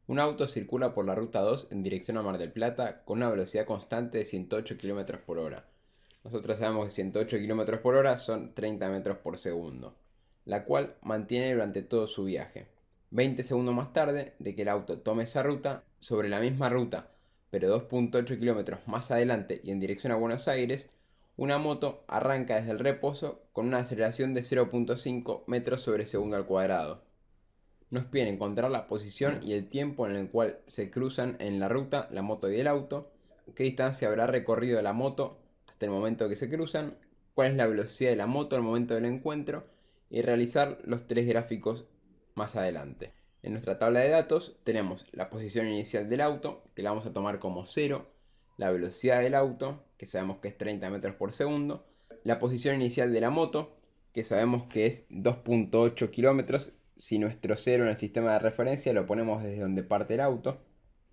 Un auto circula por la ruta 2 en dirección a Mar del Plata con una velocidad constante de 108 km por hora. Nosotros sabemos que 108 km por hora son 30 metros por segundo, la cual mantiene durante todo su viaje. 20 segundos más tarde de que el auto tome esa ruta, sobre la misma ruta, pero 2.8 kilómetros más adelante y en dirección a Buenos Aires, una moto arranca desde el reposo con una aceleración de 0.5 metros sobre segundo al cuadrado. Nos piden encontrar la posición y el tiempo en el cual se cruzan en la ruta la moto y el auto, qué distancia habrá recorrido la moto hasta el momento que se cruzan, cuál es la velocidad de la moto al momento del encuentro y realizar los tres gráficos más adelante. En nuestra tabla de datos tenemos la posición inicial del auto, que la vamos a tomar como 0, la velocidad del auto, que sabemos que es 30 metros por segundo, la posición inicial de la moto, que sabemos que es 2.8 kilómetros. Si nuestro 0 en el sistema de referencia lo ponemos desde donde parte el auto,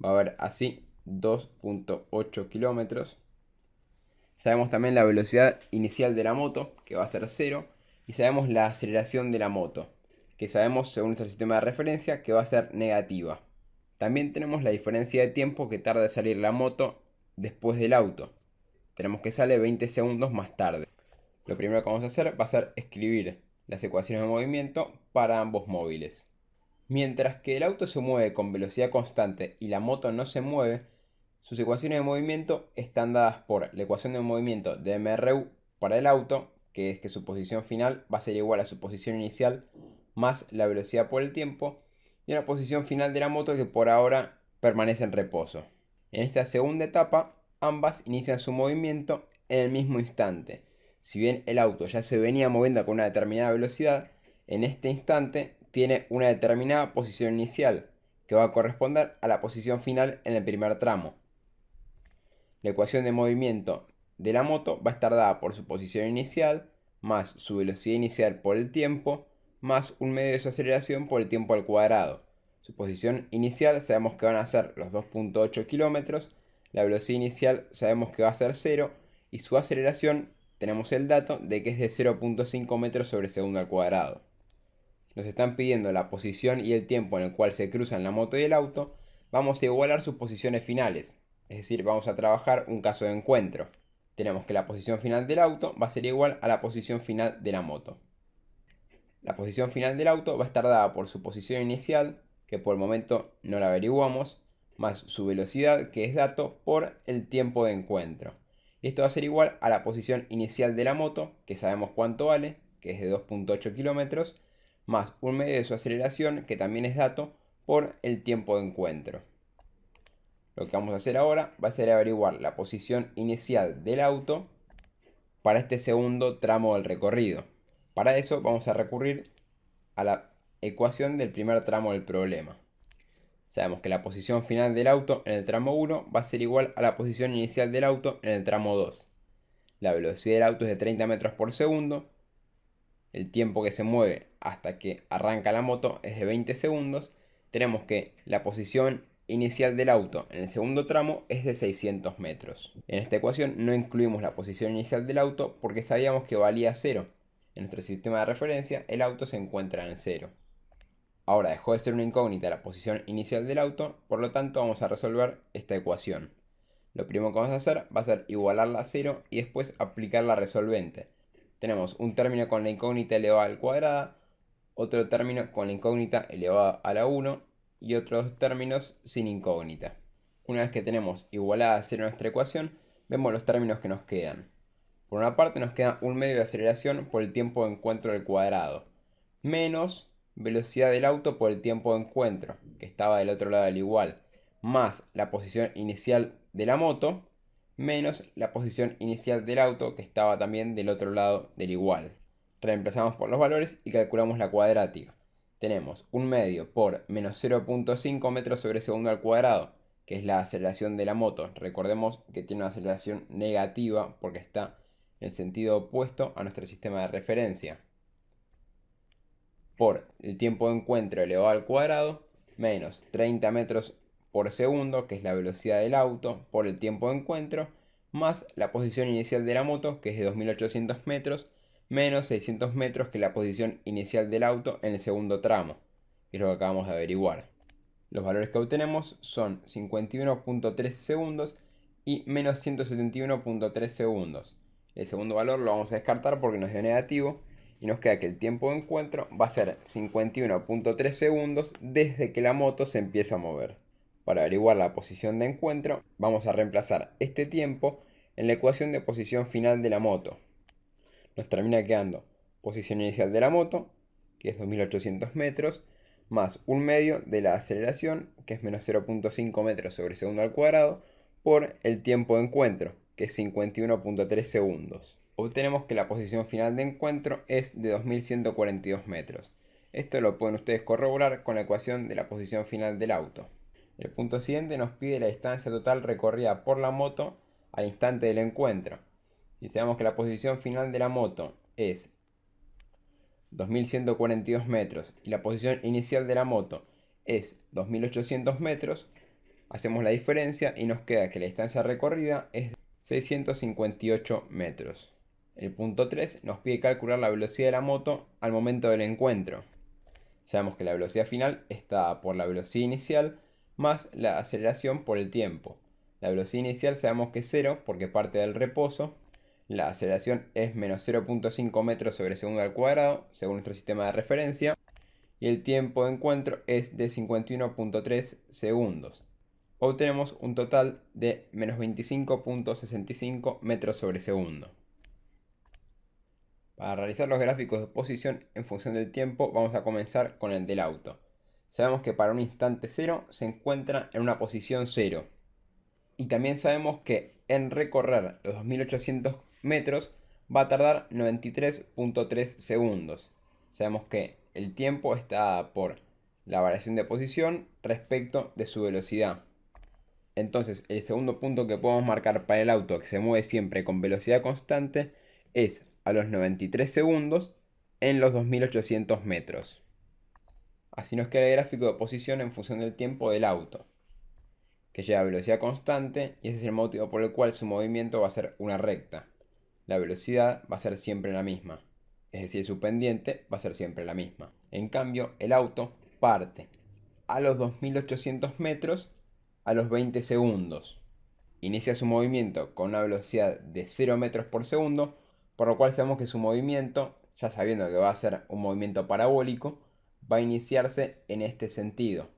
va a haber así 2.8 kilómetros. Sabemos también la velocidad inicial de la moto, que va a ser 0, y sabemos la aceleración de la moto, que sabemos según nuestro sistema de referencia que va a ser negativa. También tenemos la diferencia de tiempo que tarda en salir la moto después del auto. Tenemos que sale 20 segundos más tarde. Lo primero que vamos a hacer va a ser escribir las ecuaciones de movimiento para ambos móviles. Mientras que el auto se mueve con velocidad constante y la moto no se mueve, sus ecuaciones de movimiento están dadas por la ecuación de movimiento de MRU para el auto, que es que su posición final va a ser igual a su posición inicial más la velocidad por el tiempo, y la posición final de la moto que por ahora permanece en reposo. En esta segunda etapa, ambas inician su movimiento en el mismo instante. Si bien el auto ya se venía moviendo con una determinada velocidad, en este instante tiene una determinada posición inicial, que va a corresponder a la posición final en el primer tramo. La ecuación de movimiento de la moto va a estar dada por su posición inicial, más su velocidad inicial por el tiempo, más un medio de su aceleración por el tiempo al cuadrado. Su posición inicial sabemos que van a ser los 2.8 kilómetros, la velocidad inicial sabemos que va a ser 0 y su aceleración tenemos el dato de que es de 0.5 metros sobre segundo al cuadrado. Nos están pidiendo la posición y el tiempo en el cual se cruzan la moto y el auto. Vamos a igualar sus posiciones finales, es decir, vamos a trabajar un caso de encuentro. Tenemos que la posición final del auto va a ser igual a la posición final de la moto. La posición final del auto va a estar dada por su posición inicial, que por el momento no la averiguamos, más su velocidad, que es dato, por el tiempo de encuentro. Esto va a ser igual a la posición inicial de la moto, que sabemos cuánto vale, que es de 2.8 kilómetros, más un medio de su aceleración, que también es dato, por el tiempo de encuentro. Lo que vamos a hacer ahora va a ser averiguar la posición inicial del auto para este segundo tramo del recorrido. Para eso vamos a recurrir a la ecuación del primer tramo del problema. Sabemos que la posición final del auto en el tramo 1 va a ser igual a la posición inicial del auto en el tramo 2. La velocidad del auto es de 30 metros por segundo. El tiempo que se mueve hasta que arranca la moto es de 20 segundos. Tenemos que la posición inicial del auto en el segundo tramo es de 600 metros. En esta ecuación no incluimos la posición inicial del auto porque sabíamos que valía 0. En nuestro sistema de referencia el auto se encuentra en 0. Ahora dejó de ser una incógnita la posición inicial del auto, por lo tanto vamos a resolver esta ecuación. Lo primero que vamos a hacer va a ser igualarla a 0 y después aplicar la resolvente. Tenemos un término con la incógnita elevada al cuadrado, otro término con la incógnita elevada a la 1 y otros términos sin incógnita. Una vez que tenemos igualada a 0 nuestra ecuación, vemos los términos que nos quedan. Por una parte nos queda un medio de aceleración por el tiempo de encuentro del cuadrado, menos velocidad del auto por el tiempo de encuentro, que estaba del otro lado del igual, más la posición inicial de la moto, menos la posición inicial del auto, que estaba también del otro lado del igual. Reemplazamos por los valores y calculamos la cuadrática. Tenemos un medio por menos 0.5 metros sobre segundo al cuadrado, que es la aceleración de la moto. Recordemos que tiene una aceleración negativa porque está en el sentido opuesto a nuestro sistema de referencia. Por el tiempo de encuentro elevado al cuadrado, menos 30 metros por segundo, que es la velocidad del auto, por el tiempo de encuentro, más la posición inicial de la moto, que es de 2800 metros, menos 600 metros, que es la posición inicial del auto en el segundo tramo, que es lo que acabamos de averiguar. Los valores que obtenemos son 51.13 segundos y menos 171.3 segundos. El segundo valor lo vamos a descartar porque nos dio negativo y nos queda que el tiempo de encuentro va a ser 51.3 segundos desde que la moto se empieza a mover. Para averiguar la posición de encuentro vamos a reemplazar este tiempo en la ecuación de posición final de la moto. Nos termina quedando posición inicial de la moto, que es 2800 metros, más un medio de la aceleración, que es menos 0.5 metros sobre segundo al cuadrado, por el tiempo de encuentro, que es 51.3 segundos. Obtenemos que la posición final de encuentro es de 2142 metros. Esto lo pueden ustedes corroborar con la ecuación de la posición final del auto. El punto siguiente nos pide la distancia total recorrida por la moto al instante del encuentro. Y sabemos que la posición final de la moto es 2142 metros y la posición inicial de la moto es 2800 metros, hacemos la diferencia y nos queda que la distancia recorrida es 658 metros. El punto 3 nos pide calcular la velocidad de la moto al momento del encuentro. Sabemos que la velocidad final está por la velocidad inicial más la aceleración por el tiempo. La velocidad inicial sabemos que es 0 porque parte del reposo. La aceleración es menos 0.5 metros sobre segundo al cuadrado, según nuestro sistema de referencia. Y el tiempo de encuentro es de 51.3 segundos. Obtenemos un total de menos 25.65 metros sobre segundo. Para realizar los gráficos de posición en función del tiempo, vamos a comenzar con el del auto. Sabemos que para un instante 0 se encuentra en una posición 0. Y también sabemos que en recorrer los 2800 metros va a tardar 93.3 segundos. Sabemos que el tiempo está por la variación de posición respecto de su velocidad. Entonces, el segundo punto que podemos marcar para el auto que se mueve siempre con velocidad constante es a los 93 segundos en los 2800 metros. Así nos queda el gráfico de posición en función del tiempo del auto, que lleva a velocidad constante y ese es el motivo por el cual su movimiento va a ser una recta. La velocidad va a ser siempre la misma, es decir, su pendiente va a ser siempre la misma. En cambio, el auto parte a los 2800 metros a los 20 segundos. Inicia su movimiento con una velocidad de 0 metros por segundo, por lo cual sabemos que su movimiento, ya sabiendo que va a ser un movimiento parabólico, va a iniciarse en este sentido.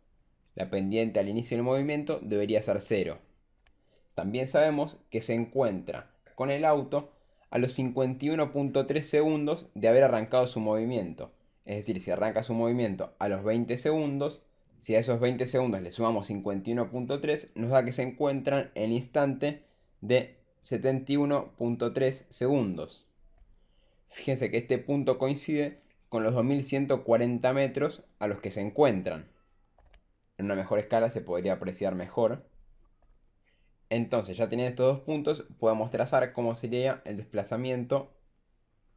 La pendiente al inicio del movimiento debería ser 0. También sabemos que se encuentra con el auto a los 51.3 segundos de haber arrancado su movimiento. Es decir, si arranca su movimiento a los 20 segundos, si a esos 20 segundos le sumamos 51.3, nos da que se encuentran en el instante de 71.3 segundos. Fíjense que este punto coincide con los 2140 metros a los que se encuentran. En una mejor escala se podría apreciar mejor. Entonces, ya teniendo estos dos puntos, podemos trazar cómo sería el desplazamiento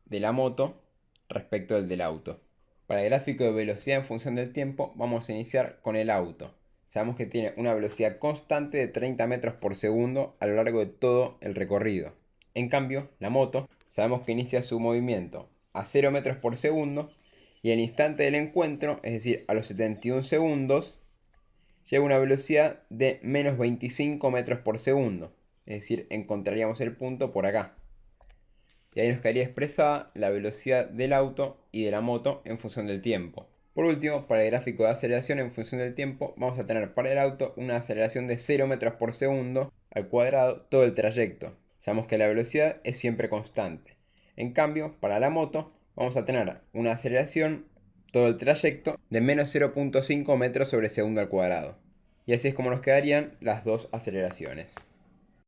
de la moto respecto al del auto. Para el gráfico de velocidad en función del tiempo, vamos a iniciar con el auto. Sabemos que tiene una velocidad constante de 30 metros por segundo a lo largo de todo el recorrido. En cambio, la moto, sabemos que inicia su movimiento a 0 metros por segundo y al instante del encuentro, es decir, a los 71 segundos, lleva una velocidad de menos 25 metros por segundo. Es decir, encontraríamos el punto por acá. Y ahí nos quedaría expresada la velocidad del auto y de la moto en función del tiempo. Por último, para el gráfico de aceleración en función del tiempo, vamos a tener para el auto una aceleración de 0 metros por segundo al cuadrado todo el trayecto. Sabemos que la velocidad es siempre constante. En cambio, para la moto, vamos a tener una aceleración todo el trayecto de menos 0.5 metros sobre segundo al cuadrado. Y así es como nos quedarían las dos aceleraciones.